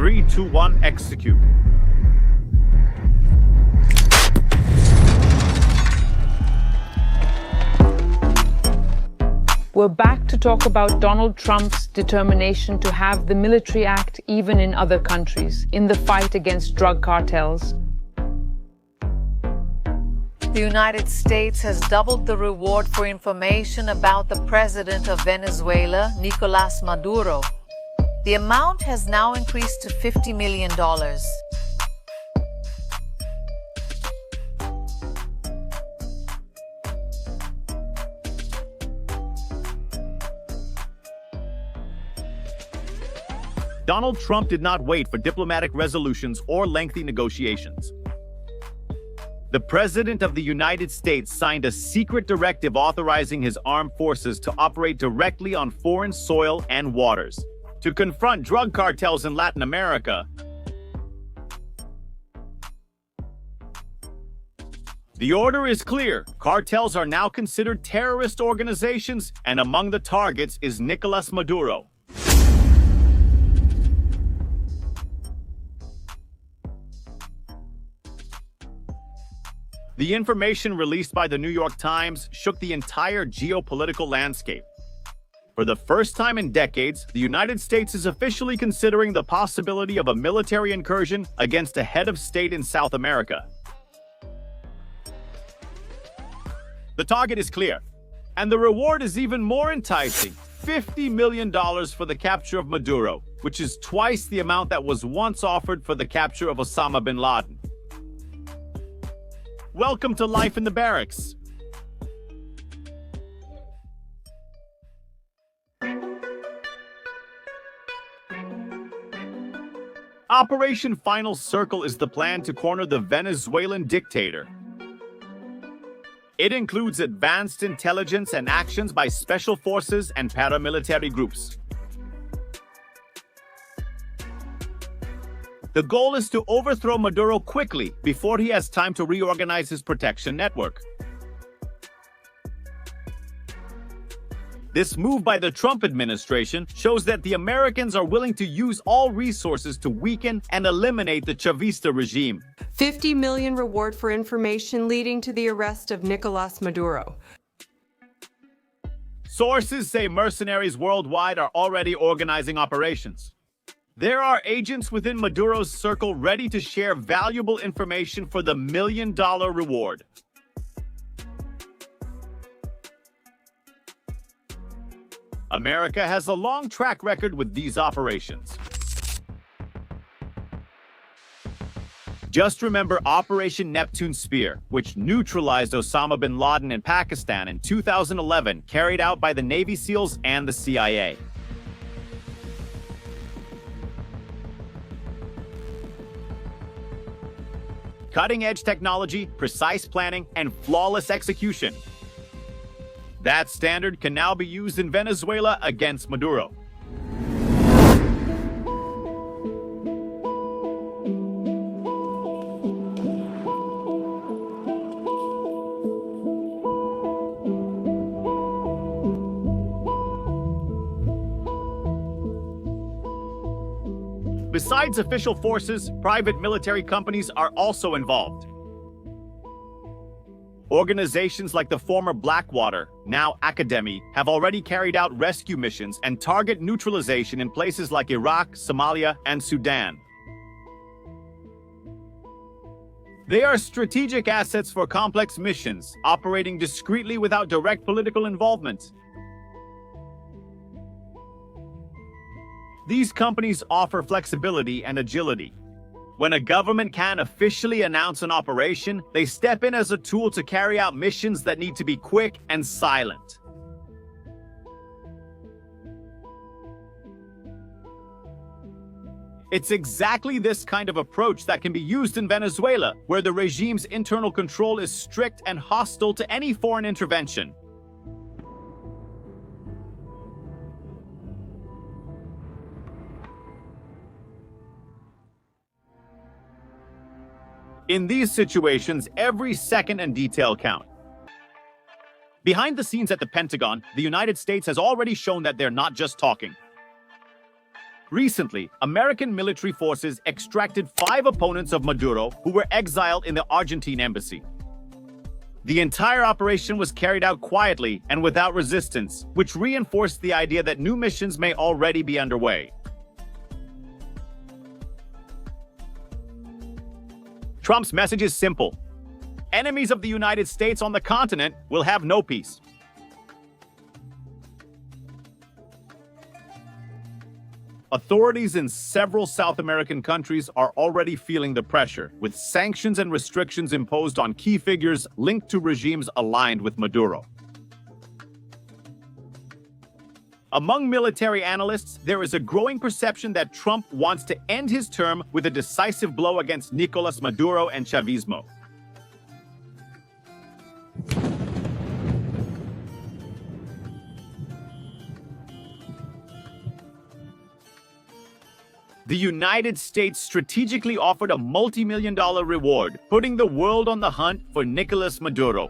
3, 2, 1, execute. We're back to talk about Donald Trump's determination to have the military act even in other countries in the fight against drug cartels. The United States has doubled the reward for information about the president of Venezuela, Nicolas Maduro. The amount has now increased to $50 million. Donald Trump did not wait for diplomatic resolutions or lengthy negotiations. The President of the United States signed a secret directive authorizing his armed forces to operate directly on foreign soil and waters to confront drug cartels in Latin America. The order is clear. Cartels are now considered terrorist organizations, and among the targets is Nicolas Maduro. The information released by the New York Times shook the entire geopolitical landscape. For the first time in decades, the United States is officially considering the possibility of a military incursion against a head of state in South America. The target is clear, and the reward is even more enticing: $50 million for the capture of Maduro, which is twice the amount that was once offered for the capture of Osama bin Laden. Welcome to life in the barracks. Operation Final Circle is the plan to corner the Venezuelan dictator. It includes advanced intelligence and actions by special forces and paramilitary groups. The goal is to overthrow Maduro quickly before he has time to reorganize his protection network. This move by the Trump administration shows that the Americans are willing to use all resources to weaken and eliminate the Chavista regime. $50 million reward for information leading to the arrest of Nicolas Maduro. Sources say mercenaries worldwide are already organizing operations. There are agents within Maduro's circle ready to share valuable information for the $1 million reward. America has a long track record with these operations. Just remember Operation Neptune Spear, which neutralized Osama bin Laden in Pakistan in 2011, carried out by the Navy SEALs and the CIA. Cutting-edge technology, precise planning, and flawless execution. That standard can now be used in Venezuela against Maduro. Besides official forces, private military companies are also involved. Organizations like the former Blackwater, now Academy, have already carried out rescue missions and target neutralization in places like Iraq, Somalia, and Sudan. They are strategic assets for complex missions, operating discreetly without direct political involvement. These companies offer flexibility and agility. When a government can't officially announce an operation, they step in as a tool to carry out missions that need to be quick and silent. It's exactly this kind of approach that can be used in Venezuela, where the regime's internal control is strict and hostile to any foreign intervention. In these situations, every second and detail count. Behind the scenes at the Pentagon, the United States has already shown that they're not just talking. Recently, American military forces extracted 5 opponents of Maduro who were exiled in the Argentine embassy. The entire operation was carried out quietly and without resistance, which reinforced the idea that new missions may already be underway. Trump's message is simple. Enemies of the United States on the continent will have no peace. Authorities in several South American countries are already feeling the pressure, with sanctions and restrictions imposed on key figures linked to regimes aligned with Maduro. Among military analysts, there is a growing perception that Trump wants to end his term with a decisive blow against Nicolas Maduro and Chavismo. The United States strategically offered a multi-million-dollar reward, putting the world on the hunt for Nicolas Maduro.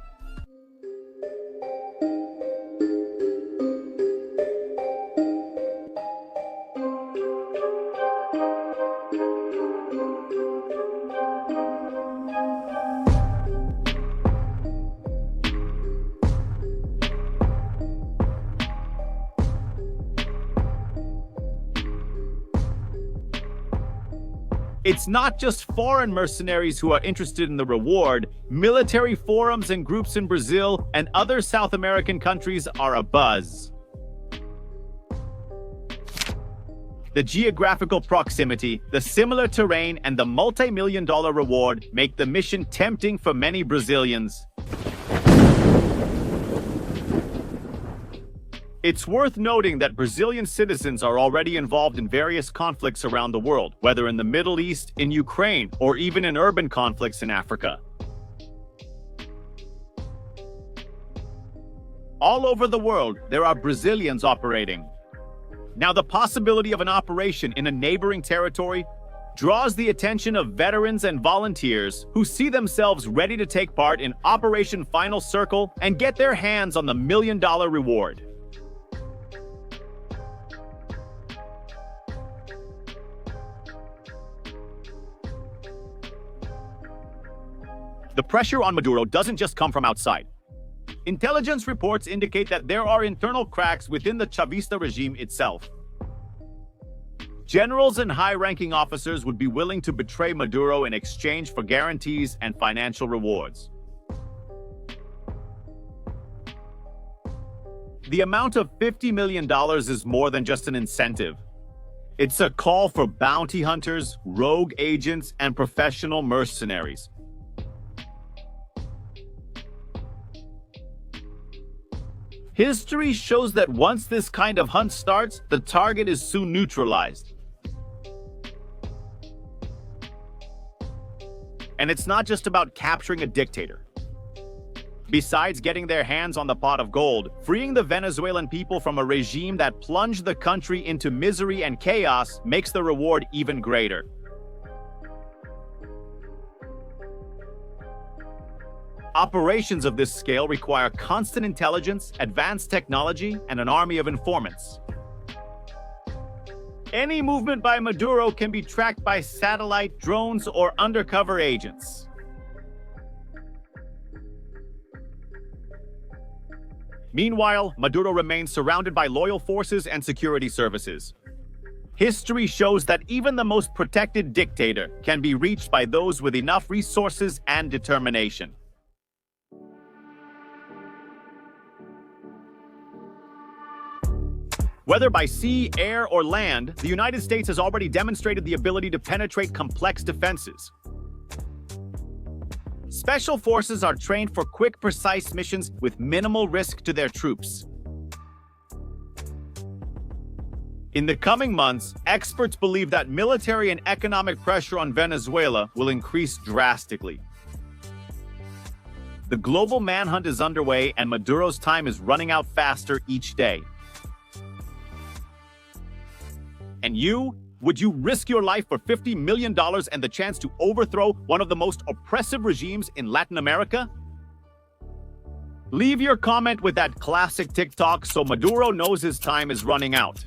It's not just foreign mercenaries who are interested in the reward. Military forums and groups in Brazil and other South American countries are abuzz. The geographical proximity, the similar terrain, and the multi-million-dollar reward make the mission tempting for many Brazilians. It's worth noting that Brazilian citizens are already involved in various conflicts around the world, whether in the Middle East, in Ukraine, or even in urban conflicts in Africa. All over the world, there are Brazilians operating. Now, the possibility of an operation in a neighboring territory draws the attention of veterans and volunteers who see themselves ready to take part in Operation Final Circle and get their hands on the million-dollar reward. The pressure on Maduro doesn't just come from outside. Intelligence reports indicate that there are internal cracks within the Chavista regime itself. Generals and high-ranking officers would be willing to betray Maduro in exchange for guarantees and financial rewards. The amount of $50 million is more than just an incentive. It's a call for bounty hunters, rogue agents, and professional mercenaries. History shows that once this kind of hunt starts, the target is soon neutralized. And it's not just about capturing a dictator. Besides getting their hands on the pot of gold, freeing the Venezuelan people from a regime that plunged the country into misery and chaos makes the reward even greater. Operations of this scale require constant intelligence, advanced technology, and an army of informants. Any movement by Maduro can be tracked by satellite, drones, or undercover agents. Meanwhile, Maduro remains surrounded by loyal forces and security services. History shows that even the most protected dictator can be reached by those with enough resources and determination. Whether by sea, air, or land, the United States has already demonstrated the ability to penetrate complex defenses. Special forces are trained for quick, precise missions with minimal risk to their troops. In the coming months, experts believe that military and economic pressure on Venezuela will increase drastically. The global manhunt is underway, and Maduro's time is running out faster each day. And you? Would you risk your life for $50 million and the chance to overthrow one of the most oppressive regimes in Latin America? Leave your comment with that classic TikTok so Maduro knows his time is running out.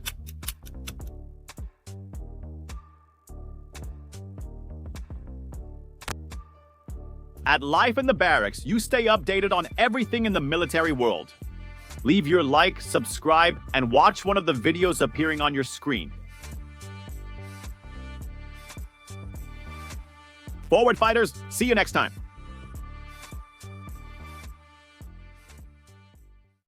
At Life in the Barracks, you stay updated on everything in the military world. Leave your like, subscribe, and watch one of the videos appearing on your screen. Forward fighters, see you next time.